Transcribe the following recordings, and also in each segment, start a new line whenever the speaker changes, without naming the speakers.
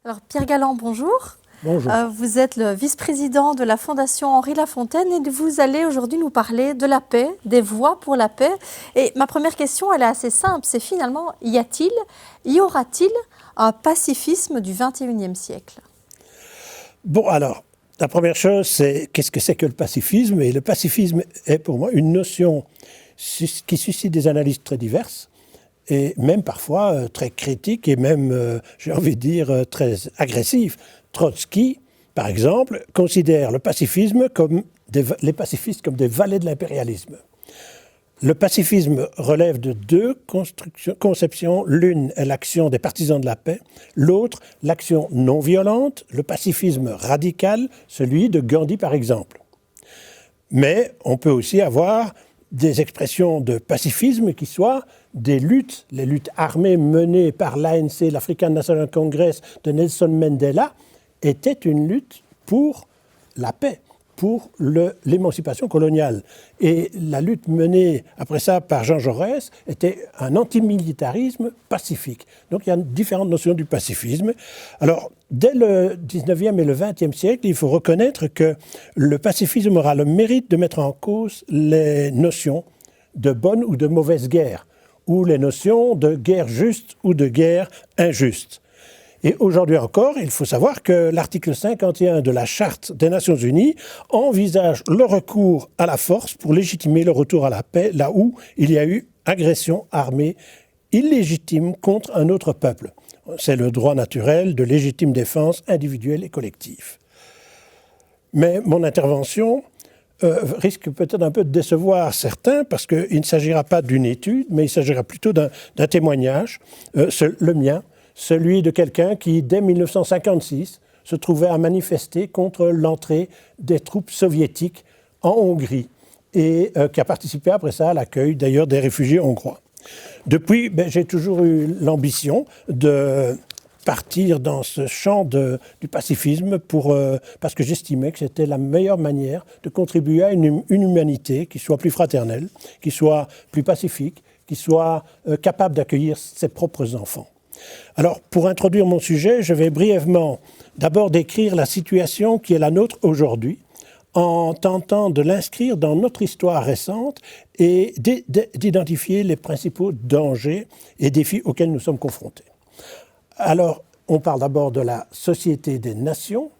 Alors Pierre Galland, bonjour.
Bonjour.
Vous êtes le vice-président de la Fondation Henri Lafontaine et vous allez aujourd'hui nous parler de la paix, des voies pour la paix. Et ma première question, elle est assez simple, c'est finalement, y aura-t-il un pacifisme du XXIe siècle?
Bon, alors, la première chose, c'est qu'est-ce que c'est que le pacifisme? Et le pacifisme est pour moi une notion qui suscite des analyses très diverses et même parfois très critiques et même, j'ai envie de dire, très agressives. Trotsky, par exemple, considère le pacifisme les pacifistes comme des valets de l'impérialisme. Le pacifisme relève de deux conceptions. L'une est l'action des partisans de la paix, l'autre l'action non violente, le pacifisme radical, celui de Gandhi par exemple. Mais on peut aussi avoir des expressions de pacifisme qui soient des luttes, les luttes armées menées par l'ANC, l'African National Congress de Nelson Mandela, étaient une lutte pour la paix, pour l'émancipation coloniale. Et la lutte menée après ça par Jean Jaurès était un antimilitarisme pacifique. Donc il y a différentes notions du pacifisme. Alors, dès le 19e et le 20e siècle, il faut reconnaître que le pacifisme aura le mérite de mettre en cause les notions de bonne ou de mauvaise guerre, ou les notions de guerre juste ou de guerre injuste. Et aujourd'hui encore, il faut savoir que l'article 51 de la Charte des Nations Unies envisage le recours à la force pour légitimer le retour à la paix, là où il y a eu agression armée illégitime contre un autre peuple. C'est le droit naturel de légitime défense individuelle et collective. Mais mon intervention risque peut-être un peu de décevoir certains, parce qu'il ne s'agira pas d'une étude, mais il s'agira plutôt d'un témoignage, le mien, celui de quelqu'un qui, dès 1956, se trouvait à manifester contre l'entrée des troupes soviétiques en Hongrie et qui a participé après ça à l'accueil d'ailleurs des réfugiés hongrois. Depuis, j'ai toujours eu l'ambition de partir dans ce champ du pacifisme parce que j'estimais que c'était la meilleure manière de contribuer à une humanité qui soit plus fraternelle, qui soit plus pacifique, qui soit capable d'accueillir ses propres enfants. Alors, pour introduire mon sujet, je vais brièvement d'abord décrire la situation qui est la nôtre aujourd'hui, en tentant de l'inscrire dans notre histoire récente et d'identifier les principaux dangers et défis auxquels nous sommes confrontés. Alors, on parle d'abord de la Société des Nations,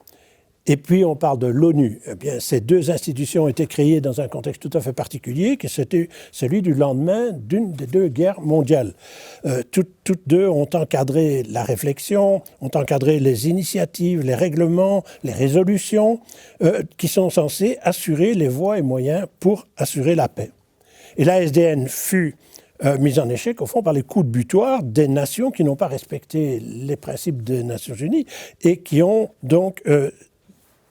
et puis on parle de l'ONU. Eh bien, ces deux institutions ont été créées dans un contexte tout à fait particulier, qui c'était celui du lendemain d'une des deux guerres mondiales. Toutes deux ont encadré la réflexion, ont encadré les initiatives, les règlements, les résolutions, qui sont censés assurer les voies et moyens pour assurer la paix. Et la SDN fut mise en échec, au fond, par les coups de butoir des nations qui n'ont pas respecté les principes des Nations Unies et qui ont donc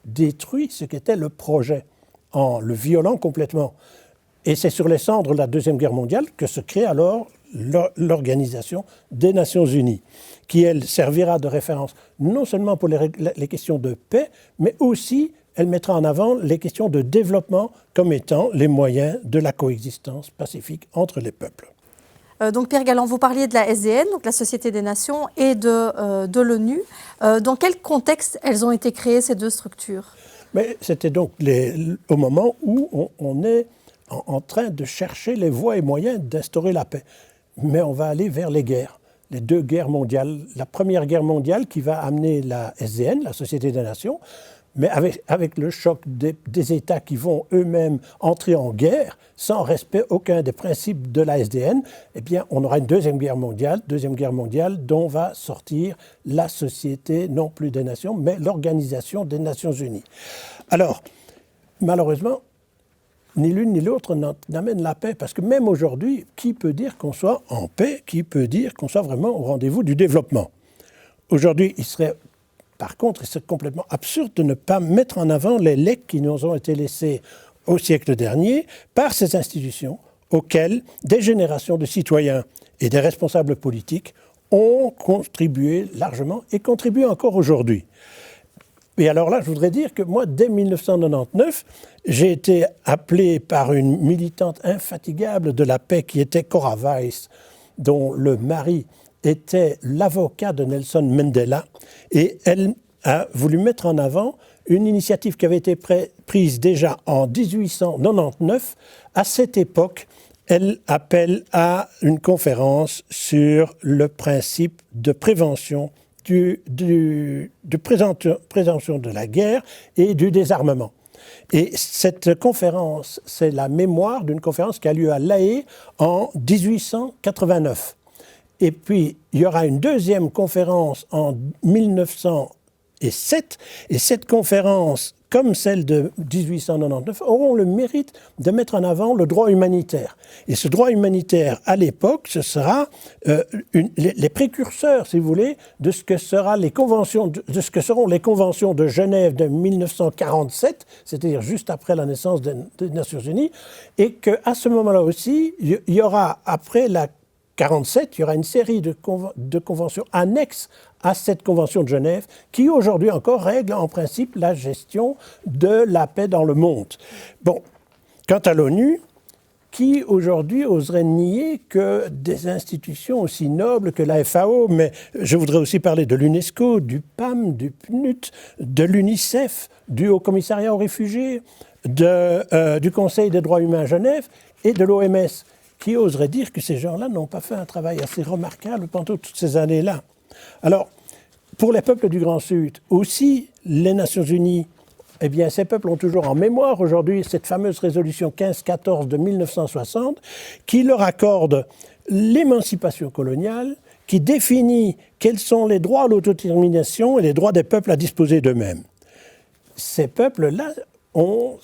détruit ce qu'était le projet en le violant complètement. Et c'est sur les cendres de la Deuxième Guerre mondiale que se crée alors l'Organisation des Nations Unies, qui, elle, servira de référence non seulement pour les questions de paix, mais aussi, elle mettra en avant les questions de développement comme étant les moyens de la coexistence pacifique entre les peuples.
Donc Pierre Galland, vous parliez de la SDN, donc la Société des Nations, et de l'ONU. Dans quel contexte elles ont été créées, ces deux structures?
Mais c'était donc au moment où on est en train de chercher les voies et moyens d'instaurer la paix. Mais on va aller vers les guerres, les deux guerres mondiales. La première guerre mondiale qui va amener la SDN, la Société des Nations, mais avec le choc des États qui vont eux-mêmes entrer en guerre, sans respect aucun des principes de la SDN, eh bien, on aura une deuxième guerre mondiale dont va sortir la Société, non plus des Nations, mais l'Organisation des Nations Unies. Alors, malheureusement, ni l'une ni l'autre n'amène la paix, parce que même aujourd'hui, qui peut dire qu'on soit en paix, qui peut dire qu'on soit vraiment au rendez-vous du développement? Aujourd'hui, par contre, c'est complètement absurde de ne pas mettre en avant les legs qui nous ont été laissés au siècle dernier par ces institutions auxquelles des générations de citoyens et des responsables politiques ont contribué largement et contribuent encore aujourd'hui. Et alors là, je voudrais dire que moi, dès 1999, j'ai été appelé par une militante infatigable de la paix qui était Cora Weiss, dont le mari était l'avocat de Nelson Mandela et elle a voulu mettre en avant une initiative qui avait été prise déjà en 1899. À cette époque, elle appelle à une conférence sur le principe de prévention prévention de la guerre et du désarmement. Et cette conférence, c'est la mémoire d'une conférence qui a lieu à La Haye en 1889. Et puis, il y aura une deuxième conférence en 1907, et cette conférence, comme celle de 1899, auront le mérite de mettre en avant le droit humanitaire. Et ce droit humanitaire, à l'époque, ce sera les précurseurs, si vous voulez, de ce que seront les conventions de Genève de 1947, c'est-à-dire juste après la naissance des Nations Unies, et qu'à ce moment-là aussi, il y aura, après la 47, il y aura une série de conventions annexes à cette convention de Genève qui aujourd'hui encore règle en principe la gestion de la paix dans le monde. Bon, quant à l'ONU, qui aujourd'hui oserait nier que des institutions aussi nobles que la FAO, mais je voudrais aussi parler de l'UNESCO, du PAM, du PNUD, de l'UNICEF, du Haut Commissariat aux réfugiés, du Conseil des droits humains à Genève et de l'OMS, qui oserait dire que ces gens-là n'ont pas fait un travail assez remarquable pendant toutes ces années-là. Alors, pour les peuples du Grand Sud, aussi, les Nations Unies, eh bien, ces peuples ont toujours en mémoire aujourd'hui cette fameuse résolution 1514 de 1960 qui leur accorde l'émancipation coloniale, qui définit quels sont les droits à l'autodétermination et les droits des peuples à disposer d'eux-mêmes. Ces peuples-là ont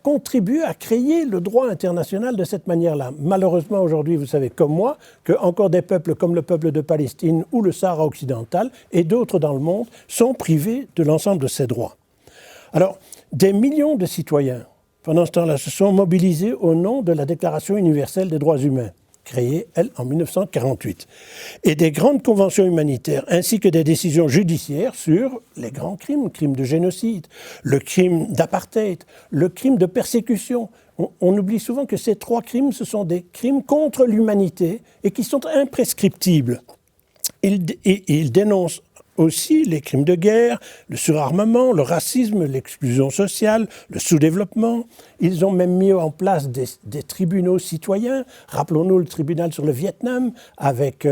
contribué à créer le droit international de cette manière-là. Malheureusement, aujourd'hui, vous savez comme moi, que encore des peuples comme le peuple de Palestine ou le Sahara occidental et d'autres dans le monde sont privés de l'ensemble de ces droits. Alors, des millions de citoyens, pendant ce temps-là, se sont mobilisés au nom de la Déclaration universelle des droits humains, créée, elle, en 1948, et des grandes conventions humanitaires, ainsi que des décisions judiciaires sur les grands crimes, le crime de génocide, le crime d'apartheid, le crime de persécution. On oublie souvent que ces trois crimes, ce sont des crimes contre l'humanité et qui sont imprescriptibles. Ils dénoncent aussi les crimes de guerre, le surarmement, le racisme, l'exclusion sociale, le sous-développement. Ils ont même mis en place des tribunaux citoyens. Rappelons-nous le tribunal sur le Vietnam avec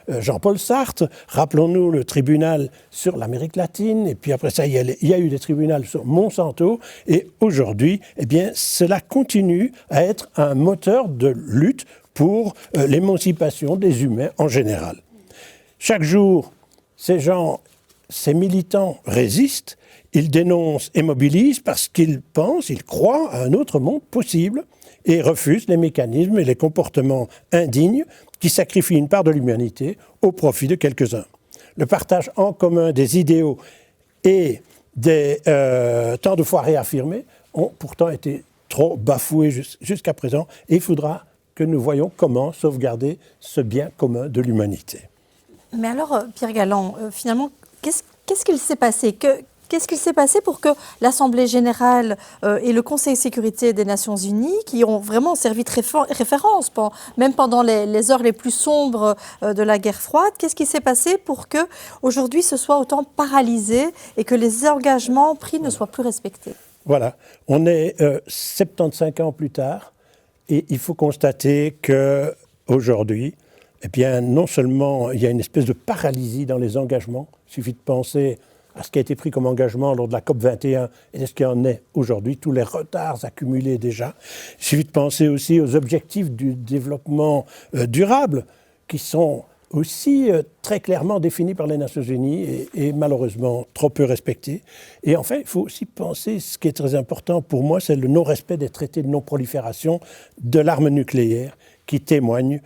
Jean-Paul Sartre. Rappelons-nous le tribunal sur l'Amérique latine. Et puis après ça, il y a eu des tribunaux sur Monsanto. Et aujourd'hui, eh bien, cela continue à être un moteur de lutte pour l'émancipation des humains en général. Chaque jour, ces militants résistent, ils dénoncent et mobilisent parce qu'ils pensent, ils croient à un autre monde possible et refusent les mécanismes et les comportements indignes qui sacrifient une part de l'humanité au profit de quelques-uns. Le partage en commun des idéaux et des tant de fois réaffirmés ont pourtant été trop bafoués jusqu'à présent et il faudra que nous voyions comment sauvegarder ce bien commun de l'humanité.
Mais alors, Pierre Galland, finalement, qu'est-ce qu'il s'est passé ? Qu'est-ce qu'il s'est passé pour que l'Assemblée générale et le Conseil de sécurité des Nations unies, qui ont vraiment servi de référence, même pendant les heures les plus sombres de la guerre froide, qu'est-ce qui s'est passé pour qu'aujourd'hui ce soit autant paralysé et que les engagements pris ne soient plus respectés ?
Voilà, on est 75 ans plus tard et il faut constater qu'aujourd'hui, eh bien, non seulement il y a une espèce de paralysie dans les engagements, il suffit de penser à ce qui a été pris comme engagement lors de la COP21 et de ce qui en est aujourd'hui, tous les retards accumulés déjà. Il suffit de penser aussi aux objectifs du développement durable qui sont aussi très clairement définis par les Nations Unies et malheureusement trop peu respectés. Et enfin, il faut aussi penser, ce qui est très important pour moi, c'est le non-respect des traités de non-prolifération de l'arme nucléaire qui témoignent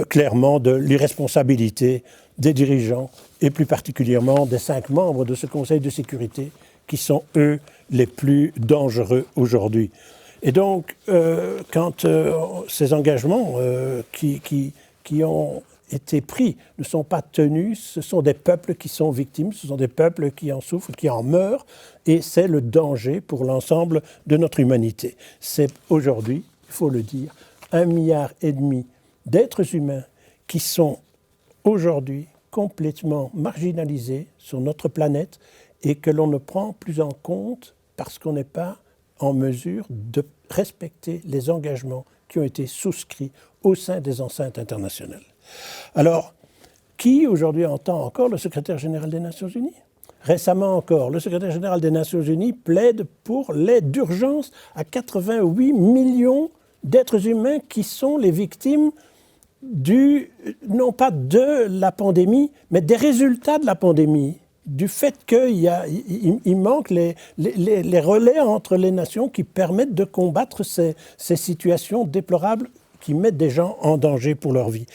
clairement de l'irresponsabilité des dirigeants et plus particulièrement des 5 membres de ce Conseil de sécurité qui sont, eux, les plus dangereux aujourd'hui. Et donc, quand ces engagements qui ont été pris ne sont pas tenus, ce sont des peuples qui sont victimes, ce sont des peuples qui en souffrent, qui en meurent, et c'est le danger pour l'ensemble de notre humanité. C'est aujourd'hui, il faut le dire, 1,5 milliard d'êtres humains qui sont aujourd'hui complètement marginalisés sur notre planète et que l'on ne prend plus en compte parce qu'on n'est pas en mesure de respecter les engagements qui ont été souscrits au sein des enceintes internationales. Alors, qui aujourd'hui entend encore le secrétaire général des Nations Unies ? Récemment encore, le secrétaire général des Nations Unies plaide pour l'aide d'urgence à 88 millions d'êtres humains qui sont les victimes non pas de la pandémie, mais des résultats de la pandémie, du fait qu'il manque les relais entre les nations qui permettent de combattre ces situations déplorables qui mettent des gens en danger pour leur vie.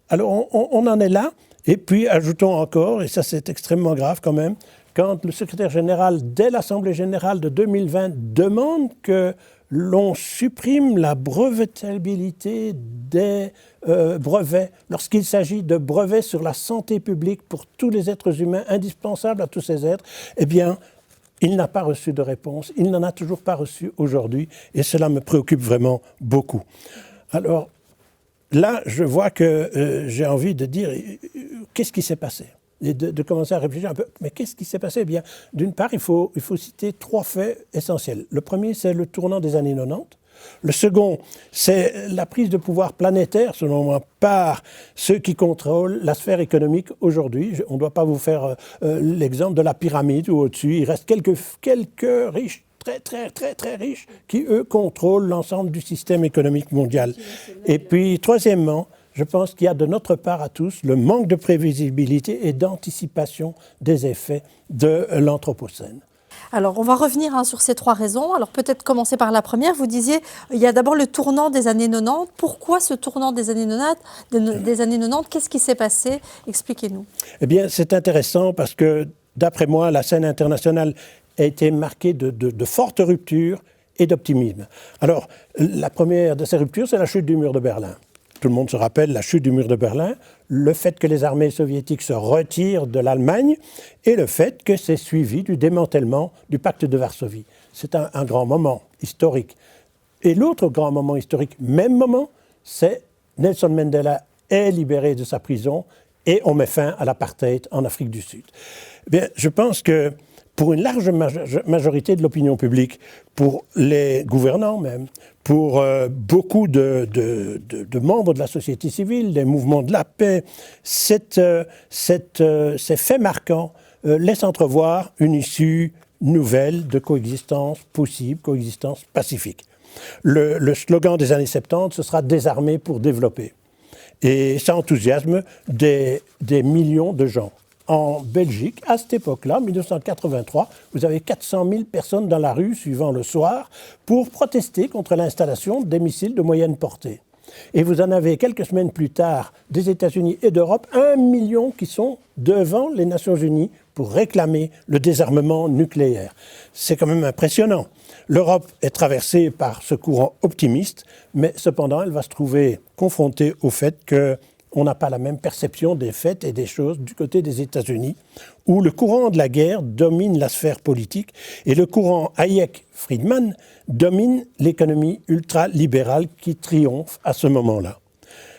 Alors on en est là, et puis ajoutons encore, et ça c'est extrêmement grave quand même, quand le secrétaire général, dès l'Assemblée générale de 2020, demande que l'on supprime la brevetabilité des brevets lorsqu'il s'agit de brevets sur la santé publique pour tous les êtres humains, indispensables à tous ces êtres, eh bien, il n'a pas reçu de réponse, il n'en a toujours pas reçu aujourd'hui, et cela me préoccupe vraiment beaucoup. Alors, là, je vois que j'ai envie de dire, qu'est-ce qui s'est passé ? Et de commencer à réfléchir un peu. Mais qu'est-ce qui s'est passé ? Eh bien, d'une part, il faut citer 3 faits essentiels. Le premier, c'est le tournant des années 90. Le second, c'est la prise de pouvoir planétaire, selon moi, par ceux qui contrôlent la sphère économique aujourd'hui. On ne doit pas vous faire l'exemple de la pyramide où au-dessus, il reste quelques riches, très riches, qui, eux, contrôlent l'ensemble du système économique mondial. Et puis, troisièmement, je pense qu'il y a de notre part à tous le manque de prévisibilité et d'anticipation des effets de l'Anthropocène.
Alors, on va revenir sur ces 3 raisons. Alors, peut-être commencer par la première. Vous disiez, il y a d'abord le tournant des années 90. Pourquoi ce tournant des années 90 ? Qu'est-ce qui s'est passé ? Expliquez-nous. Eh
bien, c'est intéressant parce que, d'après moi, la scène internationale a été marquée de fortes ruptures et d'optimisme. Alors, la première de ces ruptures, c'est la chute du mur de Berlin. Tout le monde se rappelle la chute du mur de Berlin, le fait que les armées soviétiques se retirent de l'Allemagne et le fait que c'est suivi du démantèlement du pacte de Varsovie. C'est un grand moment historique. Et l'autre grand moment historique, même moment, c'est Nelson Mandela est libéré de sa prison et on met fin à l'apartheid en Afrique du Sud. Bien, je pense que pour une large majorité de l'opinion publique, pour les gouvernants même, pour beaucoup de membres de la société civile, des mouvements de la paix, ces faits marquants laissent entrevoir une issue nouvelle de coexistence possible, coexistence pacifique. Le slogan des années 70, ce sera « désarmer pour développer ». Et ça enthousiasme des millions de gens. En Belgique, à cette époque-là, 1983, vous avez 400 000 personnes dans la rue, suivant le soir, pour protester contre l'installation des missiles de moyenne portée. Et vous en avez quelques semaines plus tard, des États-Unis et d'Europe, 1 million qui sont devant les Nations Unies pour réclamer le désarmement nucléaire. C'est quand même impressionnant. L'Europe est traversée par ce courant optimiste, mais cependant, elle va se trouver confrontée au fait qu'on n'a pas la même perception des faits et des choses du côté des États-Unis, où le courant de la guerre domine la sphère politique et le courant Hayek-Friedman domine l'économie ultralibérale qui triomphe à ce moment-là.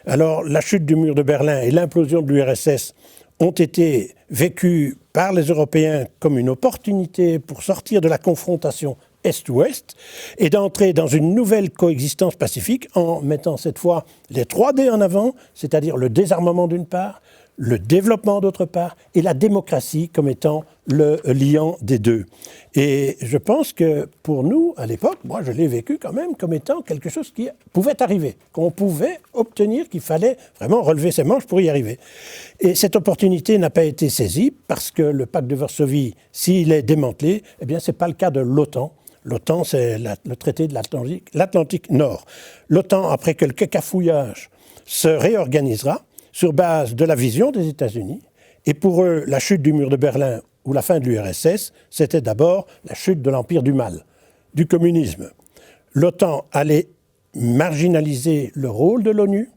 Alors, la chute du mur de Berlin et l'implosion de l'URSS ont été vécues par les Européens comme une opportunité pour sortir de la confrontation Est-Ouest et d'entrer dans une nouvelle coexistence pacifique en mettant cette fois les 3D en avant, c'est-à-dire le désarmement d'une part, le développement d'autre part et la démocratie comme étant le liant des deux. Et je pense que pour nous, à l'époque, moi je l'ai vécu quand même comme étant quelque chose qui pouvait arriver, qu'on pouvait obtenir, qu'il fallait vraiment relever ses manches pour y arriver. Et cette opportunité n'a pas été saisie parce que le pacte de Varsovie, s'il est démantelé, eh bien c'est pas le cas de l'OTAN. L'OTAN, c'est le traité de l'Atlantique Nord. L'OTAN, après que le cacafouillage se réorganisera sur base de la vision des États-Unis, et pour eux, la chute du mur de Berlin ou la fin de l'URSS, c'était d'abord la chute de l'empire du mal, du communisme. L'OTAN allait marginaliser le rôle de l'ONU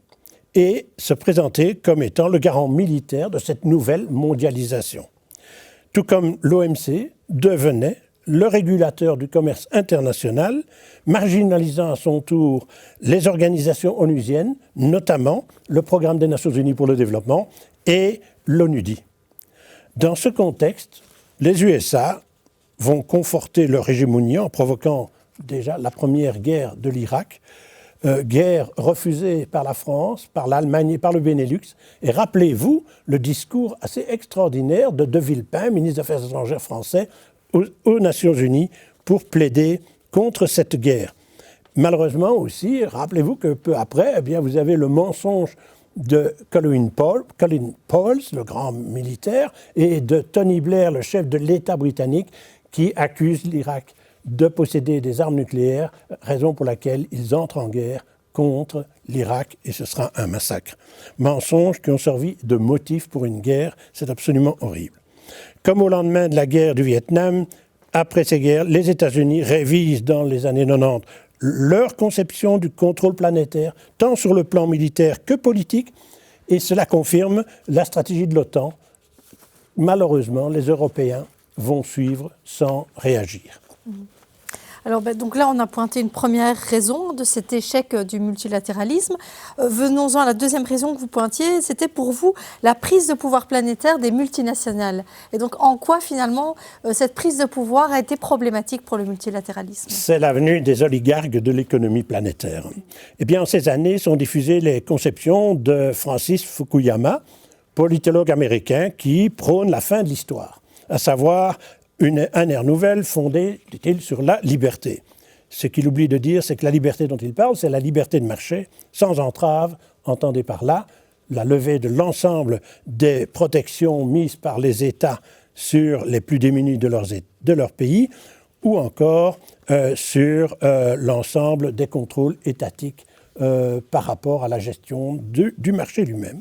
et se présenter comme étant le garant militaire de cette nouvelle mondialisation. Tout comme l'OMC devenait le régulateur du commerce international, marginalisant à son tour les organisations onusiennes, notamment le Programme des Nations Unies pour le développement et l'ONUDI. Dans ce contexte, les USA vont conforter leur hégémonie en provoquant déjà la première guerre de l'Irak, guerre refusée par la France, par l'Allemagne et par le Benelux. Et rappelez-vous le discours assez extraordinaire de Villepin, ministre des Affaires étrangères français, aux Nations Unies pour plaider contre cette guerre. Malheureusement aussi, rappelez-vous que peu après, eh bien, vous avez le mensonge de Colin Powell, le grand militaire, et de Tony Blair, le chef de l'État britannique, qui accuse l'Irak de posséder des armes nucléaires, raison pour laquelle ils entrent en guerre contre l'Irak, et ce sera un massacre. Mensonges qui ont servi de motif pour une guerre, c'est absolument horrible. Comme au lendemain de la guerre du Vietnam, après ces guerres, les États-Unis révisent dans les années 90 leur conception du contrôle planétaire, tant sur le plan militaire que politique, et cela confirme la stratégie de l'OTAN. Malheureusement, les Européens vont suivre sans réagir.
Alors, donc là, on a pointé une première raison de cet échec du multilatéralisme. Venons-en à la deuxième raison que vous pointiez, c'était pour vous la prise de pouvoir planétaire des multinationales. Et donc, en quoi, finalement, cette prise de pouvoir a été problématique pour le multilatéralisme ?
C'est la venue des oligarques de l'économie planétaire. Eh bien, en ces années sont diffusées les conceptions de Francis Fukuyama, politologue américain qui prône la fin de l'histoire, à savoir une ère nouvelle fondée, dit-il, sur la liberté. Ce qu'il oublie de dire, c'est que la liberté dont il parle, c'est la liberté de marché, sans entrave, entendez par là, la levée de l'ensemble des protections mises par les États sur les plus démunis de leur pays, ou encore sur l'ensemble des contrôles étatiques par rapport à la gestion du marché lui-même.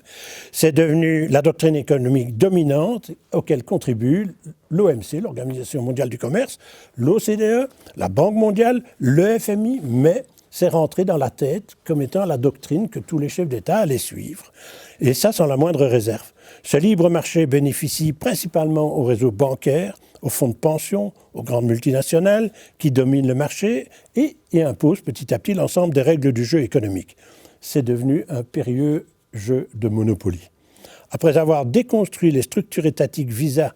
C'est devenu la doctrine économique dominante auquel contribuent l'OMC, l'Organisation mondiale du commerce, l'OCDE, la Banque mondiale, le FMI, mais c'est rentré dans la tête comme étant la doctrine que tous les chefs d'État allaient suivre. Et ça sans la moindre réserve. Ce libre marché bénéficie principalement au réseau bancaire, aux fonds de pension, aux grandes multinationales qui dominent le marché et imposent petit à petit l'ensemble des règles du jeu économique. C'est devenu un périlleux jeu de Monopoly. Après avoir déconstruit les structures étatiques via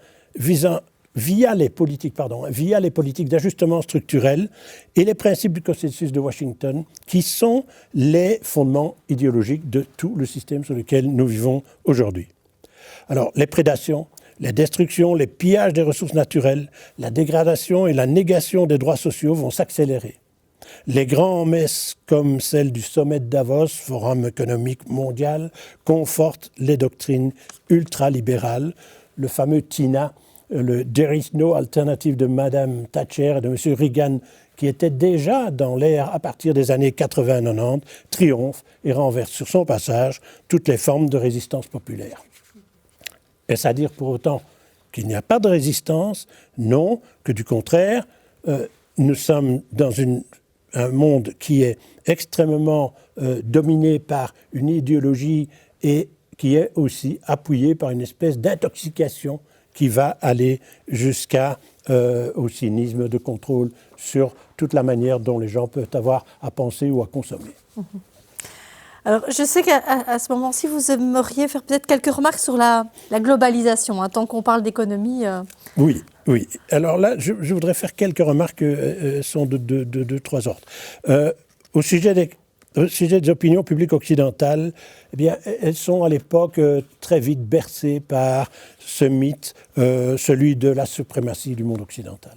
les politiques d'ajustement structurel et les principes du consensus de Washington, qui sont les fondements idéologiques de tout le système sur lequel nous vivons aujourd'hui. Alors, les prédations, les destructions, les pillages des ressources naturelles, la dégradation et la négation des droits sociaux vont s'accélérer. Les grands messes comme celle du sommet de Davos, Forum économique mondial, confortent les doctrines ultralibérales. Le fameux TINA, le « There is no alternative » de Mme Thatcher et de M. Reagan, qui était déjà dans l'air à partir des années 80-90, triomphe et renverse sur son passage toutes les formes de résistance populaire. Est-ce à dire pour autant qu'il n'y a pas de résistance? Non, que du contraire, nous sommes dans un monde qui est extrêmement dominé par une idéologie et qui est aussi appuyé par une espèce d'intoxication qui va aller jusqu'à au cynisme de contrôle sur toute la manière dont les gens peuvent avoir à penser ou à consommer.
Alors, je sais qu'à ce moment-ci, vous aimeriez faire peut-être quelques remarques sur la globalisation, tant qu'on parle d'économie.
Oui. Alors là, je voudrais faire quelques remarques sont de trois ordres. Au sujet des opinions publiques occidentales, eh bien, elles sont à l'époque très vite bercées par ce mythe, celui de la suprématie du monde occidental.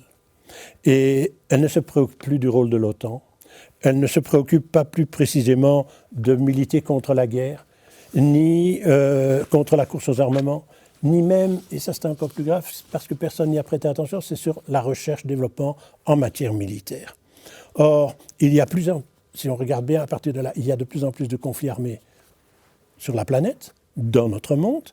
Et elles ne se préoccupent plus du rôle de l'OTAN. Elle ne se préoccupe pas plus précisément de militer contre la guerre, ni contre la course aux armements, ni même, et ça c'est encore plus grave, parce que personne n'y a prêté attention, c'est sur la recherche-développement en matière militaire. Or, si on regarde bien à partir de là, il y a de plus en plus de conflits armés sur la planète, dans notre monde.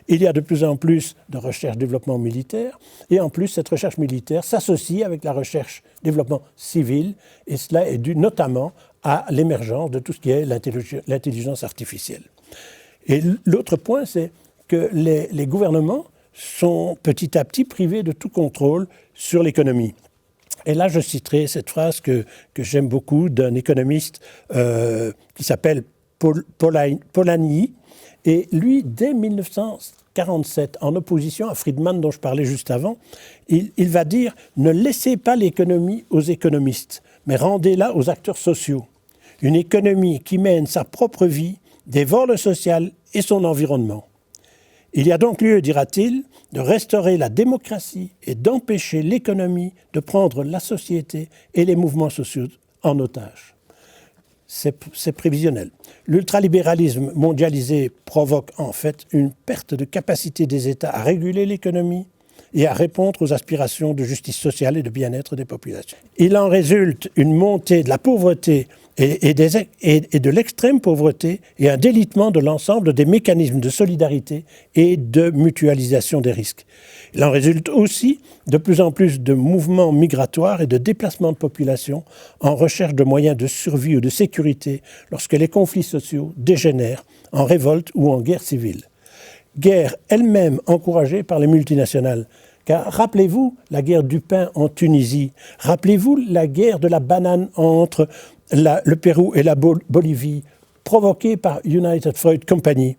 Il y a de plus en plus de recherche-développement militaire, et en plus, cette recherche militaire s'associe avec la recherche-développement civil, et cela est dû notamment à l'émergence de tout ce qui est l'intelligence artificielle. Et l'autre point, c'est que les gouvernements sont petit à petit privés de tout contrôle sur l'économie. Et là, je citerai cette phrase que j'aime beaucoup d'un économiste qui s'appelle Polanyi. Et lui, dès 1947, en opposition à Friedman, dont je parlais juste avant, il va dire « Ne laissez pas l'économie aux économistes, mais rendez-la aux acteurs sociaux. Une économie qui mène sa propre vie, dévore le social et son environnement. Il y a donc lieu, dira-t-il, de restaurer la démocratie et d'empêcher l'économie de prendre la société et les mouvements sociaux en otage. » C'est prévisionnel. L'ultralibéralisme mondialisé provoque en fait une perte de capacité des États à réguler l'économie et à répondre aux aspirations de justice sociale et de bien-être des populations. Il en résulte une montée de la pauvreté et de l'extrême pauvreté et un délitement de l'ensemble des mécanismes de solidarité et de mutualisation des risques. Il en résulte aussi de plus en plus de mouvements migratoires et de déplacements de population en recherche de moyens de survie ou de sécurité lorsque les conflits sociaux dégénèrent en révolte ou en guerre civile. Guerre elle-même encouragée par les multinationales. Car rappelez-vous la guerre du pain en Tunisie, rappelez-vous la guerre de la banane entre le Pérou et la Bolivie, provoquée par United Fruit Company.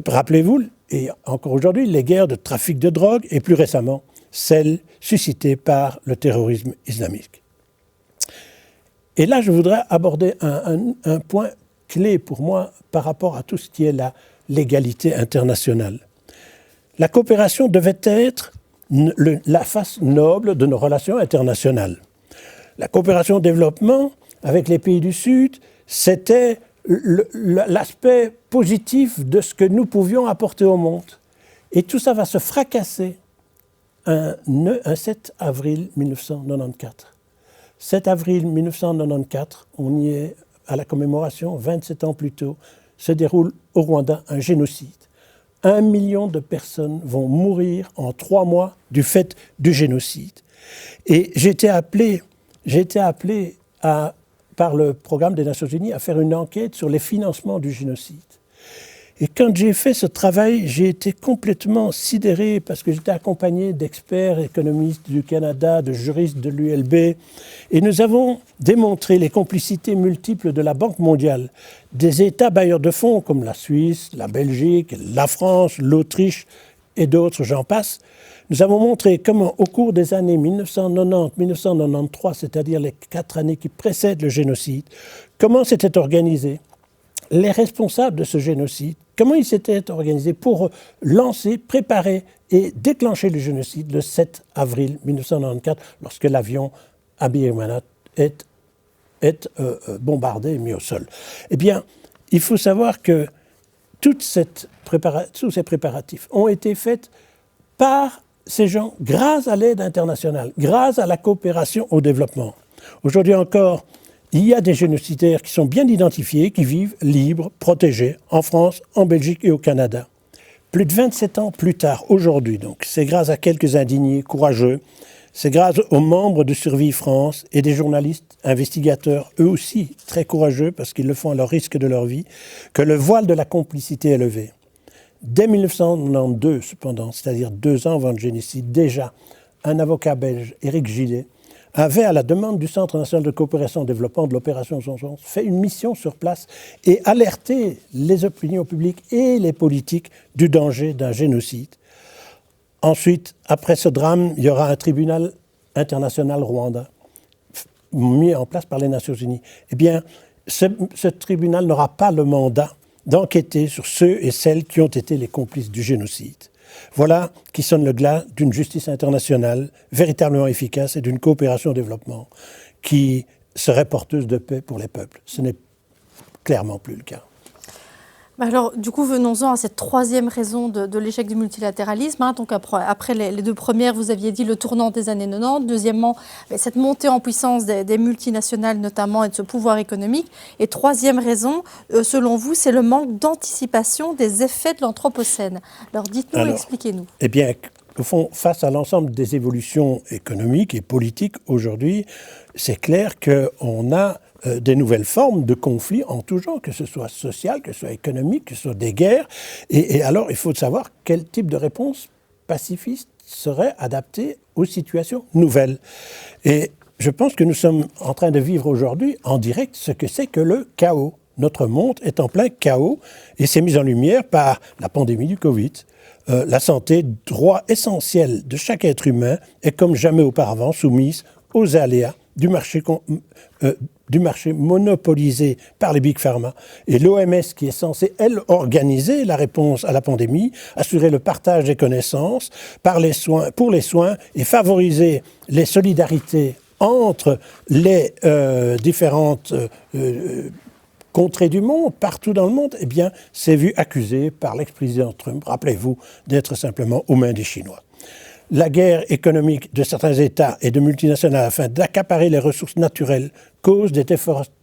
Rappelez-vous, et encore aujourd'hui, les guerres de trafic de drogue et plus récemment, celles suscitées par le terrorisme islamique. Et là, je voudrais aborder un point clé pour moi par rapport à tout ce qui est la l'égalité internationale. La coopération devait être la face noble de nos relations internationales. La coopération au développement avec les pays du Sud, c'était l'aspect positif de ce que nous pouvions apporter au monde. Et tout ça va se fracasser un 7 avril 1994. 7 avril 1994, on y est à la commémoration, 27 ans plus tôt, se déroule au Rwanda un génocide. 1 million de personnes vont mourir en 3 mois du fait du génocide. Et j'ai été appelé par le programme des Nations Unies à faire une enquête sur les financements du génocide. Et quand j'ai fait ce travail, j'ai été complètement sidéré parce que j'étais accompagné d'experts économistes du Canada, de juristes de l'ULB. Et nous avons démontré les complicités multiples de la Banque mondiale, des États bailleurs de fonds comme la Suisse, la Belgique, la France, l'Autriche et d'autres, j'en passe. Nous avons montré comment, au cours des années 1990-1993, c'est-à-dire les 4 années qui précèdent le génocide, comment c'était organisé les responsables de ce génocide, comment ils s'étaient organisés pour lancer, préparer et déclencher le génocide le 7 avril 1994, lorsque l'avion Abiyaman est bombardé et mis au sol. Eh bien, il faut savoir que tous ces préparatifs ont été faits par ces gens grâce à l'aide internationale, grâce à la coopération au développement. Aujourd'hui encore, il y a des génocidaires qui sont bien identifiés, qui vivent libres, protégés, en France, en Belgique et au Canada. Plus de 27 ans plus tard, aujourd'hui donc, c'est grâce à quelques indignés courageux, c'est grâce aux membres de Survie France et des journalistes, investigateurs, eux aussi très courageux parce qu'ils le font à leur risque de leur vie, que le voile de la complicité est levé. Dès 1992, cependant, c'est-à-dire 2 ans avant le génocide, déjà, un avocat belge, Éric Gillet, avait, à la demande du Centre national de coopération et développement de l'opération Songeance, fait une mission sur place et alerté les opinions publiques et les politiques du danger d'un génocide. Ensuite, après ce drame, il y aura un tribunal international rwandais mis en place par les Nations Unies. Eh bien, ce tribunal n'aura pas le mandat d'enquêter sur ceux et celles qui ont été les complices du génocide. Voilà qui sonne le glas d'une justice internationale véritablement efficace et d'une coopération au développement qui serait porteuse de paix pour les peuples. Ce n'est clairement plus le cas.
Alors, du coup, venons-en à cette 3e raison de l'échec du multilatéralisme. Donc, après les 2 premières, vous aviez dit le tournant des années 90. Deuxièmement, cette montée en puissance des multinationales notamment et de ce pouvoir économique. Et 3e raison, selon vous, c'est le manque d'anticipation des effets de l'Anthropocène. Alors, dites-nous et expliquez-nous.
Eh bien, au fond, face à l'ensemble des évolutions économiques et politiques aujourd'hui, c'est clair qu'on a des nouvelles formes de conflits en tout genre, que ce soit social, que ce soit économique, que ce soit des guerres. Et alors, il faut savoir quel type de réponse pacifiste serait adaptée aux situations nouvelles. Et je pense que nous sommes en train de vivre aujourd'hui en direct ce que c'est que le chaos. Notre monde est en plein chaos et c'est mis en lumière par la pandémie du Covid. La santé, droit essentiel de chaque être humain, est comme jamais auparavant soumise aux aléas du marché monopolisé par les Big Pharma. Et l'OMS, qui est censée, elle, organiser la réponse à la pandémie, assurer le partage des connaissances pour les soins et favoriser les solidarités entre les différentes contrées du monde, partout dans le monde, eh bien, s'est vu accusé par l'ex-président Trump, rappelez-vous, d'être simplement aux mains des Chinois. La guerre économique de certains États et de multinationales afin d'accaparer les ressources naturelles cause des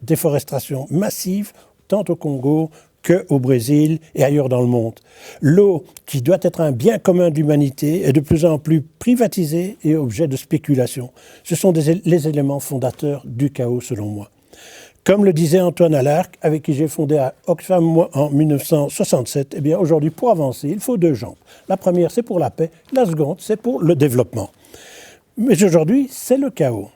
déforestations massives, tant au Congo qu'au Brésil et ailleurs dans le monde. L'eau, qui doit être un bien commun de l'humanité, est de plus en plus privatisée et objet de spéculation. Ce sont les éléments fondateurs du chaos, selon moi. Comme le disait Antoine Alarc, avec qui j'ai fondé à Oxfam en 1967, eh bien aujourd'hui, pour avancer, il faut deux jambes. La première, c'est pour la paix. La seconde, c'est pour le développement. Mais aujourd'hui, c'est le chaos.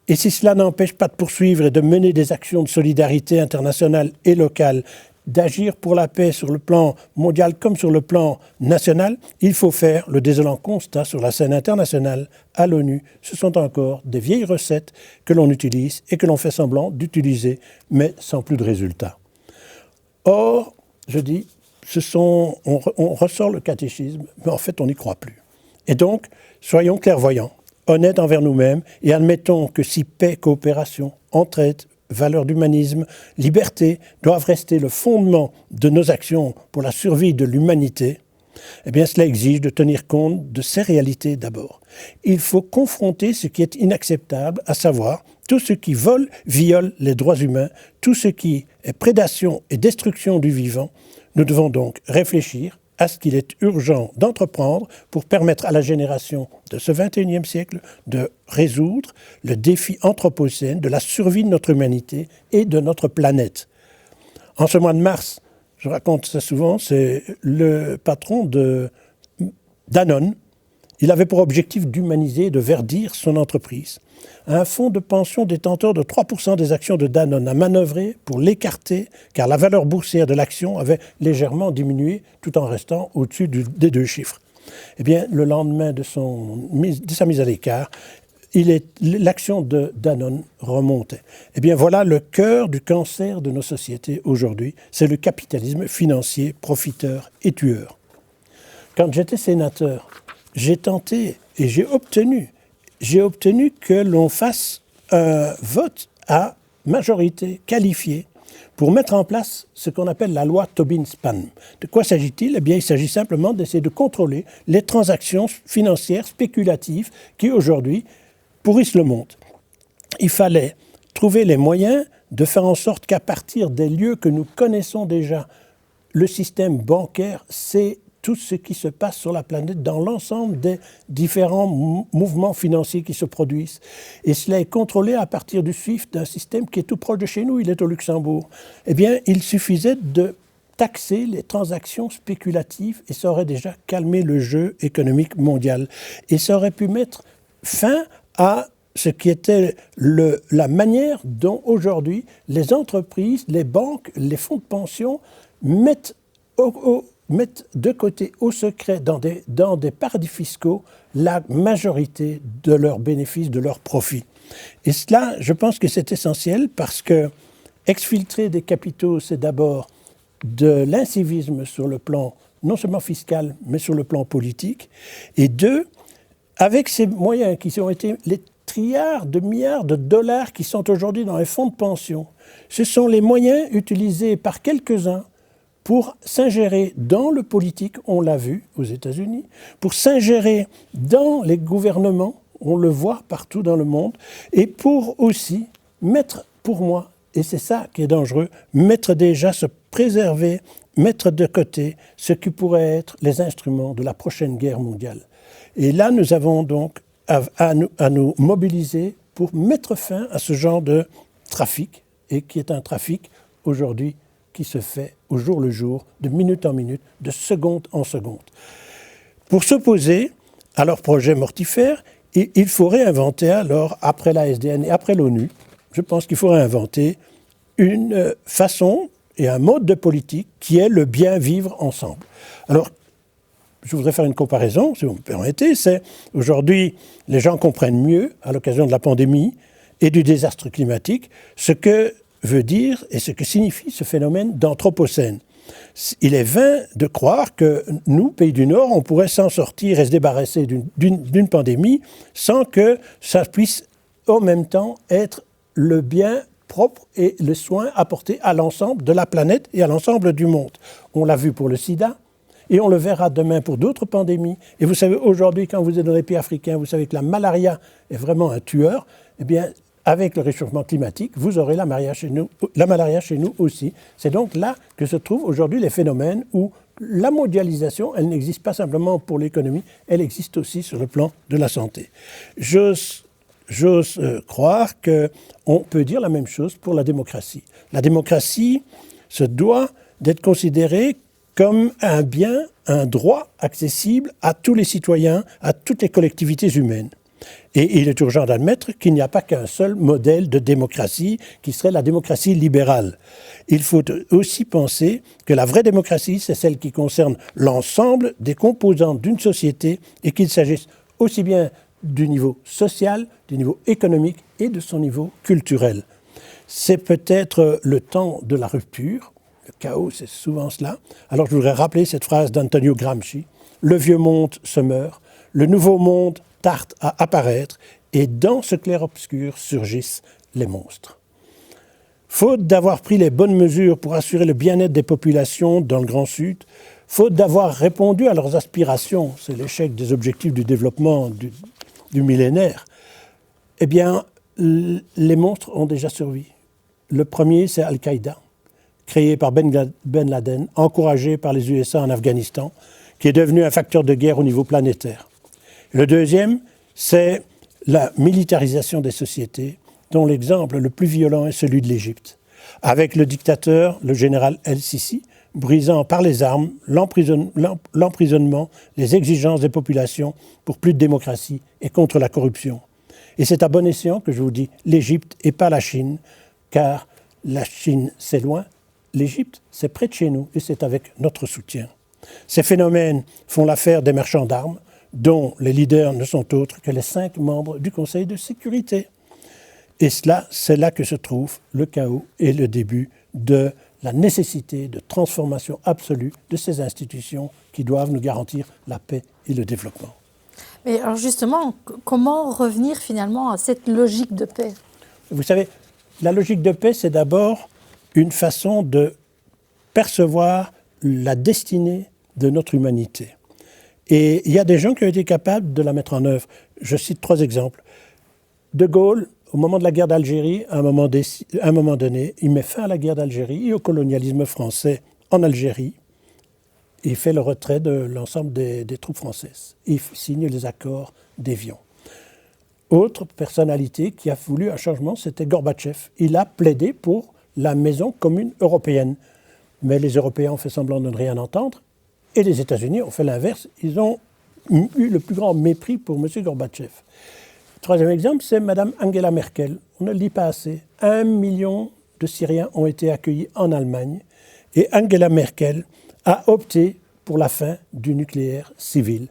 Et si cela n'empêche pas de poursuivre et de mener des actions de solidarité internationale et locale, d'agir pour la paix sur le plan mondial comme sur le plan national, il faut faire le désolant constat sur la scène internationale, à l'ONU. Ce sont encore des vieilles recettes que l'on utilise et que l'on fait semblant d'utiliser, mais sans plus de résultats. Or, je dis, on ressort le catéchisme, mais en fait on n'y croit plus. Et donc, soyons clairvoyants, honnêtes envers nous-mêmes et admettons que si paix, coopération, entraide, valeurs d'humanisme, liberté doivent rester le fondement de nos actions pour la survie de l'humanité, eh bien cela exige de tenir compte de ces réalités d'abord. Il faut confronter ce qui est inacceptable, à savoir tout ce qui viole les droits humains, tout ce qui est prédation et destruction du vivant. Nous devons donc réfléchir à ce qu'il est urgent d'entreprendre pour permettre à la génération de ce XXIe siècle de résoudre le défi anthropocène de la survie de notre humanité et de notre planète. En ce mois de mars, je raconte ça souvent, c'est le patron de Danone. Il avait pour objectif d'humaniser et de verdir son entreprise. Un fonds de pension détenteur de 3% des actions de Danone a manœuvré pour l'écarter, car la valeur boursière de l'action avait légèrement diminué tout en restant au-dessus des deux chiffres. Eh bien, le lendemain de sa mise à l'écart, l'action de Danone remontait. Eh bien, voilà le cœur du cancer de nos sociétés aujourd'hui. C'est le capitalisme financier, profiteur et tueur. Quand j'étais sénateur, j'ai tenté et j'ai obtenu que l'on fasse un vote à majorité qualifiée pour mettre en place ce qu'on appelle la loi Tobin-Spann. De quoi s'agit-il ? Eh bien, il s'agit simplement d'essayer de contrôler les transactions financières spéculatives qui, aujourd'hui, pourrissent le monde. Il fallait trouver les moyens de faire en sorte qu'à partir des lieux que nous connaissons déjà, le système bancaire, c'est tout ce qui se passe sur la planète dans l'ensemble des différents mouvements financiers qui se produisent. Et cela est contrôlé à partir du SWIFT, d'un système qui est tout proche de chez nous, il est au Luxembourg. Eh bien, il suffisait de taxer les transactions spéculatives et ça aurait déjà calmé le jeu économique mondial. Et ça aurait pu mettre fin à ce qui était la manière dont aujourd'hui les entreprises, les banques, les fonds de pension mettent de côté au secret dans des paradis fiscaux la majorité de leurs bénéfices, de leurs profits. Et cela, je pense que c'est essentiel parce que exfiltrer des capitaux, c'est d'abord de l'incivisme sur le plan non seulement fiscal, mais sur le plan politique. Et deux, avec ces moyens qui ont été les trilliards de milliards de dollars qui sont aujourd'hui dans les fonds de pension, ce sont les moyens utilisés par quelques-uns pour s'ingérer dans le politique, on l'a vu aux États-Unis, pour s'ingérer dans les gouvernements, on le voit partout dans le monde, et pour aussi mettre, pour moi, et c'est ça qui est dangereux, se préserver, mettre de côté ce qui pourrait être les instruments de la prochaine guerre mondiale. Et là, nous avons donc à nous mobiliser pour mettre fin à ce genre de trafic, et qui est un trafic aujourd'hui qui se fait au jour le jour, de minute en minute, de seconde en seconde. Pour s'opposer à leurs projets mortifères, il faut réinventer alors, après la SDN et après l'ONU, je pense qu'il faut réinventer une façon et un mode de politique qui est le bien vivre ensemble. Alors, je voudrais faire une comparaison, si vous me permettez, c'est aujourd'hui, les gens comprennent mieux, à l'occasion de la pandémie et du désastre climatique, ce que veut dire et ce que signifie ce phénomène d'anthropocène. Il est vain de croire que nous, pays du Nord, on pourrait s'en sortir et se débarrasser d'une pandémie sans que ça puisse en même temps être le bien propre et le soin apporté à l'ensemble de la planète et à l'ensemble du monde. On l'a vu pour le sida et on le verra demain pour d'autres pandémies. Et vous savez, aujourd'hui, quand vous êtes dans les pays africains, vous savez que la malaria est vraiment un tueur. Eh bien, avec le réchauffement climatique, vous aurez la malaria chez nous aussi. C'est donc là que se trouvent aujourd'hui les phénomènes où la mondialisation, elle n'existe pas simplement pour l'économie, elle existe aussi sur le plan de la santé. J'ose croire qu'on peut dire la même chose pour la démocratie. La démocratie se doit d'être considérée comme un bien, un droit accessible à tous les citoyens, à toutes les collectivités humaines. Et il est urgent d'admettre qu'il n'y a pas qu'un seul modèle de démocratie qui serait la démocratie libérale. Il faut aussi penser que la vraie démocratie, c'est celle qui concerne l'ensemble des composantes d'une société et qu'il s'agisse aussi bien du niveau social, du niveau économique et de son niveau culturel. C'est peut-être le temps de la rupture. Le chaos, c'est souvent cela. Alors je voudrais rappeler cette phrase d'Antonio Gramsci. « Le vieux monde se meurt, le nouveau monde tarde à apparaître et dans ce clair-obscur surgissent les monstres. » Faute d'avoir pris les bonnes mesures pour assurer le bien-être des populations dans le Grand Sud, faute d'avoir répondu à leurs aspirations, c'est l'échec des objectifs du développement du millénaire, eh bien, les monstres ont déjà survécu. Le premier, c'est Al-Qaïda, créé par Ben Laden, encouragé par les USA en Afghanistan, qui est devenu un facteur de guerre au niveau planétaire. Le deuxième, c'est la militarisation des sociétés, dont l'exemple le plus violent est celui de l'Égypte, avec le dictateur, le général El-Sisi, brisant par les armes l'emprisonnement, les exigences des populations pour plus de démocratie et contre la corruption. Et c'est à bon escient que je vous dis l'Égypte et pas la Chine, car la Chine, c'est loin, l'Égypte, c'est près de chez nous et c'est avec notre soutien. Ces phénomènes font l'affaire des marchands d'armes, dont les leaders ne sont autres que les 5 membres du Conseil de sécurité. Et cela, c'est là que se trouve le chaos et le début de la nécessité de transformation absolue de ces institutions qui doivent nous garantir la paix et le développement.
Mais alors justement, comment revenir finalement à cette logique de paix ?
Vous savez, la logique de paix, c'est d'abord une façon de percevoir la destinée de notre humanité. Et il y a des gens qui ont été capables de la mettre en œuvre. Je cite 3 exemples. De Gaulle, au moment de la guerre d'Algérie, à un moment donné, il met fin à la guerre d'Algérie et au colonialisme français en Algérie. Il fait le retrait de l'ensemble des troupes françaises. Il signe les accords d'Évian. Autre personnalité qui a voulu un changement, c'était Gorbatchev. Il a plaidé pour la maison commune européenne. Mais les Européens ont fait semblant de ne rien entendre. Et les États-Unis ont fait l'inverse. Ils ont eu le plus grand mépris pour M. Gorbatchev. Troisième exemple, c'est Mme Angela Merkel. On ne le dit pas assez. 1 million de Syriens ont été accueillis en Allemagne. Et Angela Merkel a opté pour la fin du nucléaire civil.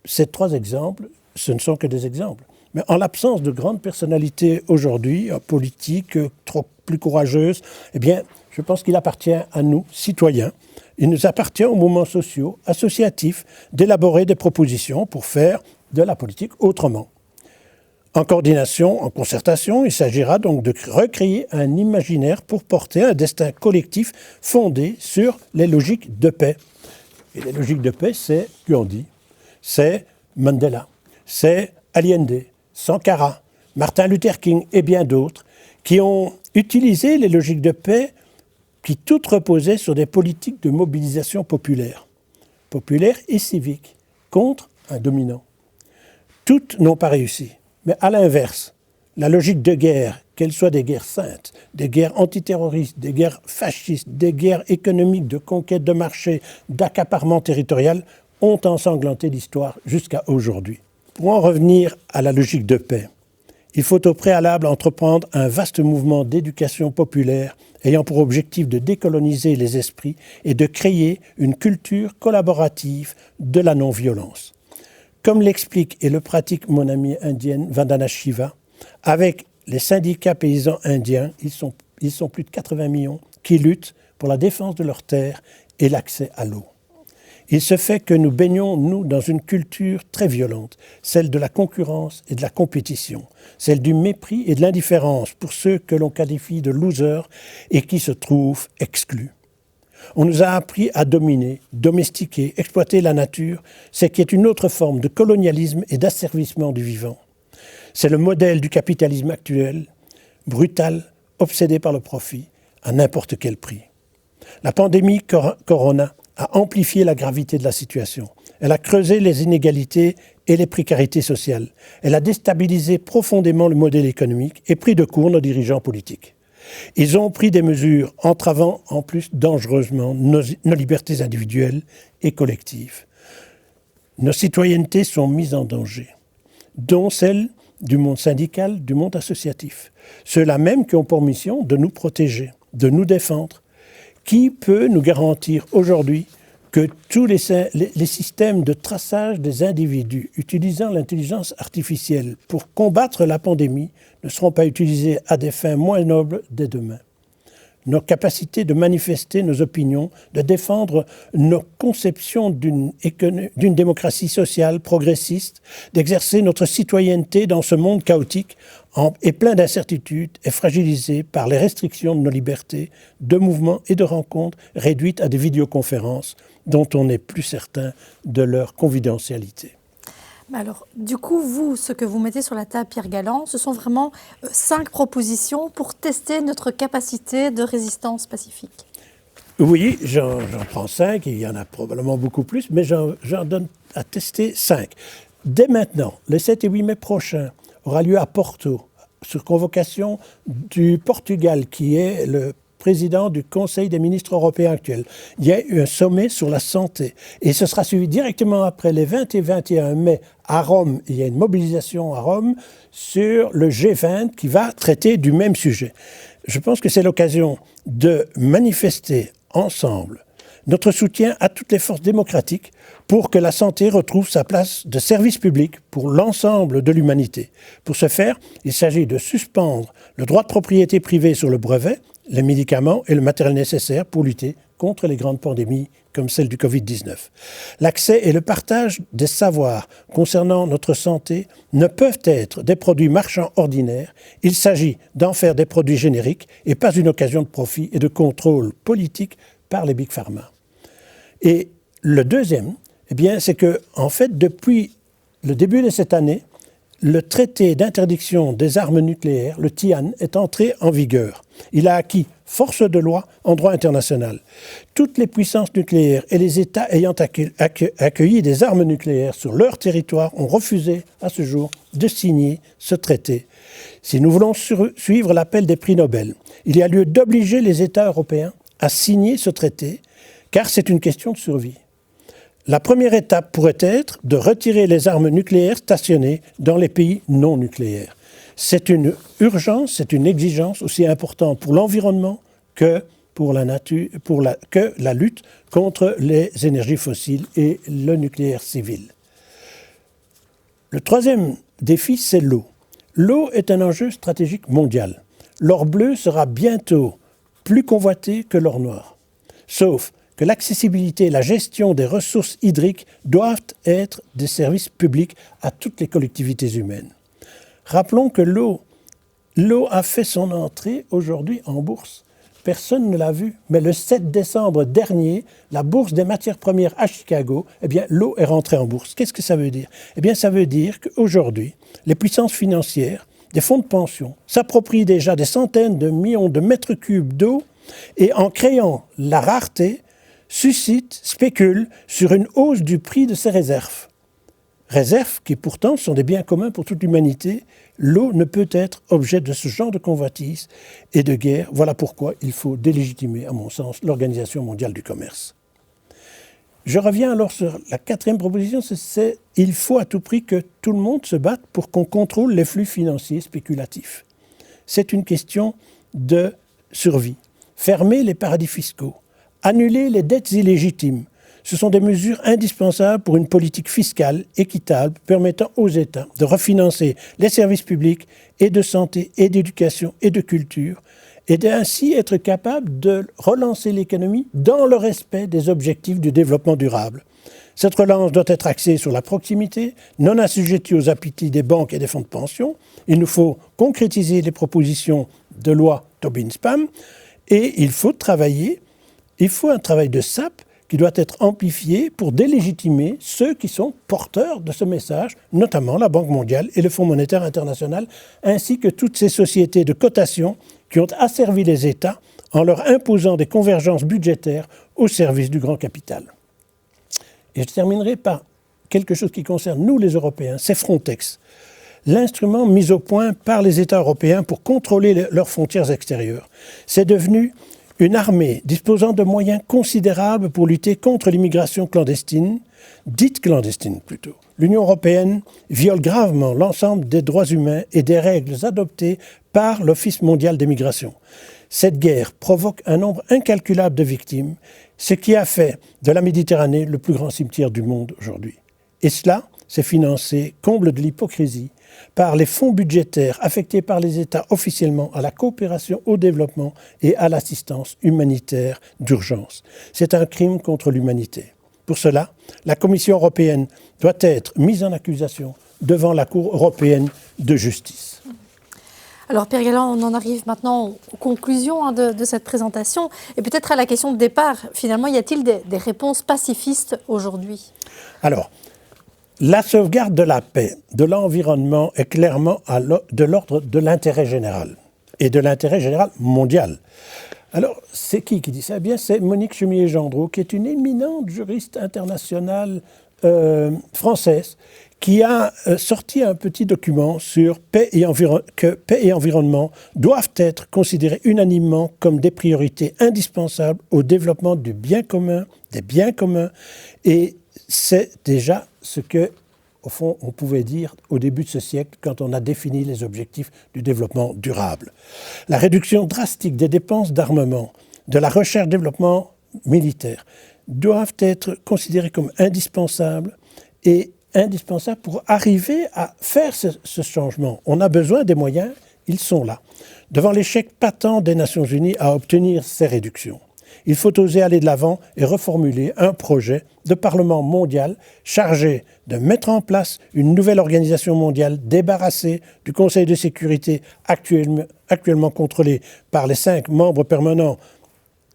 Ces 3 exemples, ce ne sont que des exemples. Mais en l'absence de grandes personnalités aujourd'hui, politiques, trop plus courageuses, eh bien, je pense qu'il appartient à nous, citoyens, il nous appartient aux mouvements sociaux, associatifs, d'élaborer des propositions pour faire de la politique autrement. En coordination, en concertation, il s'agira donc de recréer un imaginaire pour porter un destin collectif fondé sur les logiques de paix. Et les logiques de paix, c'est Gandhi, c'est Mandela, c'est Allende, Sankara, Martin Luther King et bien d'autres qui ont utilisé les logiques de paix qui toutes reposaient sur des politiques de mobilisation populaire et civique, contre un dominant. Toutes n'ont pas réussi. Mais à l'inverse, la logique de guerre, qu'elles soient des guerres saintes, des guerres antiterroristes, des guerres fascistes, des guerres économiques, de conquête de marché, d'accaparement territorial, ont ensanglanté l'histoire jusqu'à aujourd'hui. Pour en revenir à la logique de paix, il faut au préalable entreprendre un vaste mouvement d'éducation populaire ayant pour objectif de décoloniser les esprits et de créer une culture collaborative de la non-violence. Comme l'explique et le pratique mon amie indienne Vandana Shiva, avec les syndicats paysans indiens, ils sont plus de 80 millions qui luttent pour la défense de leurs terres et l'accès à l'eau. Il se fait que nous baignons, nous, dans une culture très violente, celle de la concurrence et de la compétition, celle du mépris et de l'indifférence pour ceux que l'on qualifie de losers et qui se trouvent exclus. On nous a appris à dominer, domestiquer, exploiter la nature, ce qui est une autre forme de colonialisme et d'asservissement du vivant. C'est le modèle du capitalisme actuel, brutal, obsédé par le profit, à n'importe quel prix. La pandémie Corona a amplifié la gravité de la situation. Elle a creusé les inégalités et les précarités sociales. Elle a déstabilisé profondément le modèle économique et pris de court nos dirigeants politiques. Ils ont pris des mesures entravant en plus dangereusement nos libertés individuelles et collectives. Nos citoyennetés sont mises en danger, dont celles du monde syndical, du monde associatif. Ceux-là même qui ont pour mission de nous protéger, de nous défendre. Qui peut nous garantir aujourd'hui que tous les systèmes de traçage des individus utilisant l'intelligence artificielle pour combattre la pandémie ne seront pas utilisés à des fins moins nobles dès demain? Nos capacités de manifester nos opinions, de défendre nos conceptions d'une démocratie sociale progressiste, d'exercer notre citoyenneté dans ce monde chaotique et plein d'incertitudes est fragilisée par les restrictions de nos libertés, de mouvements et de rencontres réduites à des vidéoconférences dont on n'est plus certain de leur confidentialité.
Alors, du coup, vous, ce que vous mettez sur la table, Pierre Galland, ce sont vraiment 5 propositions pour tester notre capacité de résistance pacifique.
Oui, j'en prends 5, il y en a probablement beaucoup plus, mais j'en donne à tester 5. Dès maintenant, le 7 et 8 mai prochains, aura lieu à Porto, sur convocation du Portugal, qui est le président du Conseil des ministres européens actuel. Il y a eu un sommet sur la santé et ce sera suivi directement après les 20 et 21 mai à Rome. Il y a une mobilisation à Rome sur le G20 qui va traiter du même sujet. Je pense que c'est l'occasion de manifester ensemble notre soutien à toutes les forces démocratiques pour que la santé retrouve sa place de service public pour l'ensemble de l'humanité. Pour ce faire, il s'agit de suspendre le droit de propriété privée sur le brevet, les médicaments et le matériel nécessaire pour lutter contre les grandes pandémies comme celle du Covid-19. L'accès et le partage des savoirs concernant notre santé ne peuvent être des produits marchands ordinaires. Il s'agit d'en faire des produits génériques et pas une occasion de profit et de contrôle politique par les Big Pharma. Et le deuxième, c'est que, en fait, depuis le début de cette année, le traité d'interdiction des armes nucléaires, le TIAN, est entré en vigueur. Il a acquis force de loi en droit international. Toutes les puissances nucléaires et les États ayant accueilli des armes nucléaires sur leur territoire ont refusé à ce jour de signer ce traité. Si nous voulons suivre l'appel des prix Nobel, il y a lieu d'obliger les États européens à signer ce traité, car c'est une question de survie. La première étape pourrait être de retirer les armes nucléaires stationnées dans les pays non nucléaires. C'est une urgence, c'est une exigence aussi importante pour l'environnement que pour la nature, que la lutte contre les énergies fossiles et le nucléaire civil. Le troisième défi, c'est l'eau. L'eau est un enjeu stratégique mondial. L'or bleu sera bientôt plus convoité que l'or noir. Sauf que l'accessibilité et la gestion des ressources hydriques doivent être des services publics à toutes les collectivités humaines. Rappelons que l'eau a fait son entrée aujourd'hui en bourse. Personne ne l'a vu, mais le 7 décembre dernier, la bourse des matières premières à Chicago, l'eau est rentrée en bourse. Qu'est-ce que ça veut dire ? Ça veut dire qu'aujourd'hui, les puissances financières, des fonds de pension, s'approprient déjà des centaines de millions de mètres cubes d'eau et en créant la rareté, spéculent sur une hausse du prix de ces réserves. Réserves qui pourtant sont des biens communs pour toute l'humanité. L'eau ne peut être objet de ce genre de convoitise et de guerre. Voilà pourquoi il faut délégitimer, à mon sens, l'Organisation mondiale du commerce. Je reviens alors sur la quatrième proposition, c'est il faut à tout prix que tout le monde se batte pour qu'on contrôle les flux financiers spéculatifs. C'est une question de survie. Fermer les paradis fiscaux, annuler les dettes illégitimes, ce sont des mesures indispensables pour une politique fiscale équitable permettant aux États de refinancer les services publics et de santé et d'éducation et de culture et d'ainsi être capable de relancer l'économie dans le respect des objectifs du développement durable. Cette relance doit être axée sur la proximité, non assujettie aux appétits des banques et des fonds de pension. Il nous faut concrétiser les propositions de loi Tobin-Spam et il faut un travail de sape qui doit être amplifié pour délégitimer ceux qui sont porteurs de ce message, notamment la Banque mondiale et le Fonds monétaire international, ainsi que toutes ces sociétés de cotation qui ont asservi les États en leur imposant des convergences budgétaires au service du grand capital. Et je terminerai par quelque chose qui concerne nous les Européens, c'est Frontex, l'instrument mis au point par les États européens pour contrôler leurs frontières extérieures. C'est devenu une armée disposant de moyens considérables pour lutter contre l'immigration clandestine, dite clandestine plutôt. L'Union européenne viole gravement l'ensemble des droits humains et des règles adoptées par l'Office mondial des migrations. Cette guerre provoque un nombre incalculable de victimes, ce qui a fait de la Méditerranée le plus grand cimetière du monde aujourd'hui. Et cela, c'est financé, comble de l'hypocrisie, par les fonds budgétaires affectés par les États officiellement à la coopération au développement et à l'assistance humanitaire d'urgence. C'est un crime contre l'humanité. Pour cela, la Commission européenne doit être mise en accusation devant la Cour européenne de justice.
Alors Pierre Galland, on en arrive maintenant aux conclusions de cette présentation et peut-être à la question de départ. Finalement, y a-t-il des réponses pacifistes aujourd'hui ?
Alors, la sauvegarde de la paix, de l'environnement est clairement de l'ordre de l'intérêt général et de l'intérêt général mondial. Alors, c'est qui dit ça ? Eh bien, c'est Monique Chemillé-Gendreau, qui est une éminente juriste internationale française, qui a sorti un petit document sur que paix et environnement doivent être considérés unanimement comme des priorités indispensables au développement du bien commun, des biens communs, et c'est déjà ce que, au fond, on pouvait dire au début de ce siècle quand on a défini les objectifs du développement durable. La réduction drastique des dépenses d'armement, de la recherche-développement militaire, doivent être considérées comme indispensables et indispensables pour arriver à faire ce changement. On a besoin des moyens, ils sont là. Devant l'échec patent des Nations Unies à obtenir ces réductions, il faut oser aller de l'avant et reformuler un projet de Parlement mondial chargé de mettre en place une nouvelle organisation mondiale débarrassée du Conseil de sécurité actuellement contrôlé par les 5 membres permanents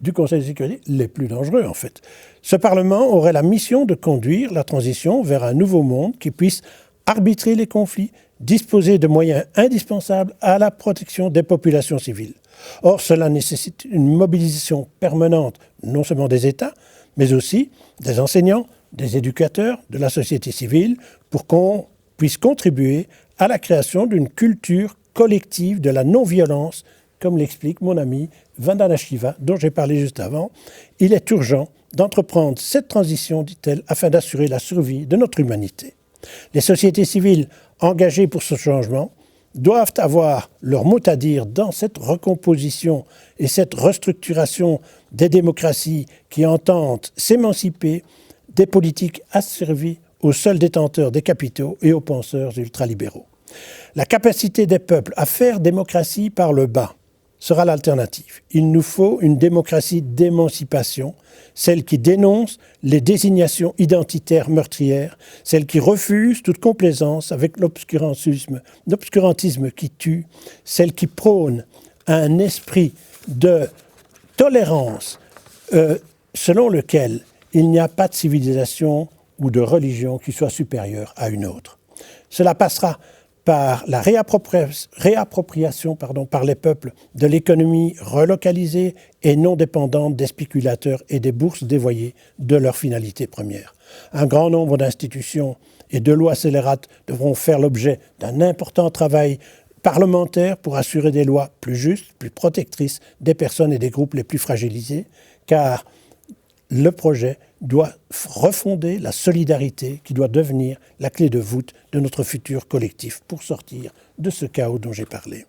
du Conseil de sécurité, les plus dangereux en fait. Ce Parlement aurait la mission de conduire la transition vers un nouveau monde qui puisse arbitrer les conflits, disposer de moyens indispensables à la protection des populations civiles. Or, cela nécessite une mobilisation permanente, non seulement des États, mais aussi des enseignants, des éducateurs, de la société civile, pour qu'on puisse contribuer à la création d'une culture collective de la non-violence, comme l'explique mon ami Vandana Shiva, dont j'ai parlé juste avant. Il est urgent d'entreprendre cette transition, dit-elle, afin d'assurer la survie de notre humanité. Les sociétés civiles engagées pour ce changement doivent avoir leur mot à dire dans cette recomposition et cette restructuration des démocraties qui entendent s'émanciper des politiques asservies aux seuls détenteurs des capitaux et aux penseurs ultralibéraux. La capacité des peuples à faire démocratie par le bas sera l'alternative. Il nous faut une démocratie d'émancipation, celle qui dénonce les désignations identitaires meurtrières, celle qui refuse toute complaisance avec l'obscurantisme qui tue, celle qui prône un esprit de tolérance selon lequel il n'y a pas de civilisation ou de religion qui soit supérieure à une autre. Cela passera par la réappropriation par les peuples de l'économie relocalisée et non dépendante des spéculateurs et des bourses dévoyées de leur finalité première. Un grand nombre d'institutions et de lois scélérates devront faire l'objet d'un important travail parlementaire pour assurer des lois plus justes, plus protectrices des personnes et des groupes les plus fragilisés, car le projet doit refonder la solidarité qui doit devenir la clé de voûte de notre futur collectif pour sortir de ce chaos dont j'ai parlé.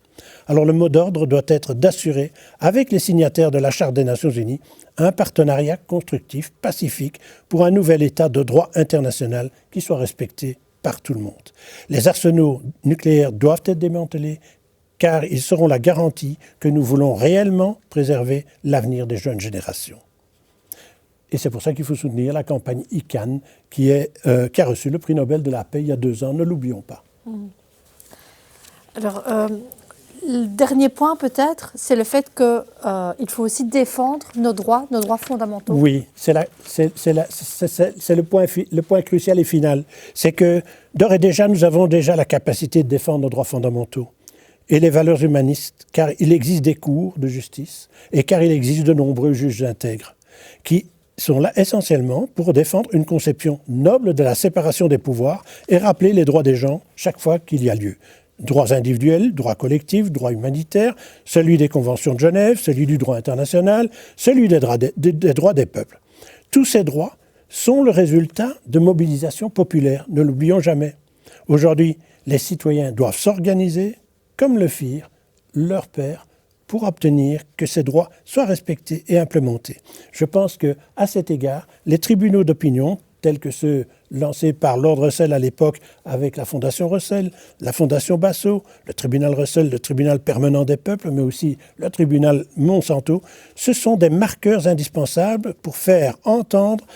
Alors le mot d'ordre doit être d'assurer, avec les signataires de la Charte des Nations Unies, un partenariat constructif, pacifique, pour un nouvel état de droit international qui soit respecté par tout le monde. Les arsenaux nucléaires doivent être démantelés, car ils seront la garantie que nous voulons réellement préserver l'avenir des jeunes générations. Et c'est pour ça qu'il faut soutenir la campagne ICAN qui a reçu le prix Nobel de la paix il y a 2 ans, ne l'oublions pas.
Alors, le dernier point peut-être, c'est le fait qu'il faut aussi défendre nos droits fondamentaux.
Oui, c'est le point crucial et final. C'est que d'ores et déjà, nous avons déjà la capacité de défendre nos droits fondamentaux et les valeurs humanistes, car il existe des cours de justice et car il existe de nombreux juges intègres qui sont là essentiellement pour défendre une conception noble de la séparation des pouvoirs et rappeler les droits des gens chaque fois qu'il y a lieu. Droits individuels, droits collectifs, droits humanitaires, celui des conventions de Genève, celui du droit international, celui des droits des peuples. Tous ces droits sont le résultat de mobilisations populaires, ne l'oublions jamais. Aujourd'hui, les citoyens doivent s'organiser comme le firent leurs pères pour obtenir que ces droits soient respectés et implémentés. Je pense qu'à cet égard, les tribunaux d'opinion, tels que ceux lancés par Lord Russell à l'époque avec la Fondation Russell, la Fondation Basso, le tribunal Russell, le tribunal permanent des peuples, mais aussi le tribunal Monsanto, ce sont des marqueurs indispensables pour faire entendre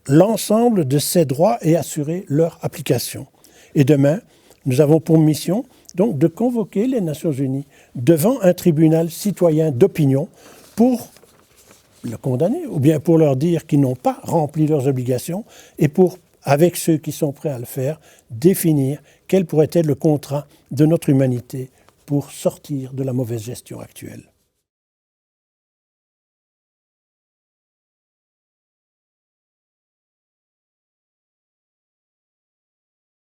l'ensemble de ces droits et assurer leur application. Et demain, nous avons pour mission donc de convoquer les Nations Unies devant un tribunal citoyen d'opinion pour le condamner, ou bien pour leur dire qu'ils n'ont pas rempli leurs obligations, et pour, avec ceux qui sont prêts à le faire, définir quel pourrait être le contrat de notre humanité pour sortir de la mauvaise gestion actuelle.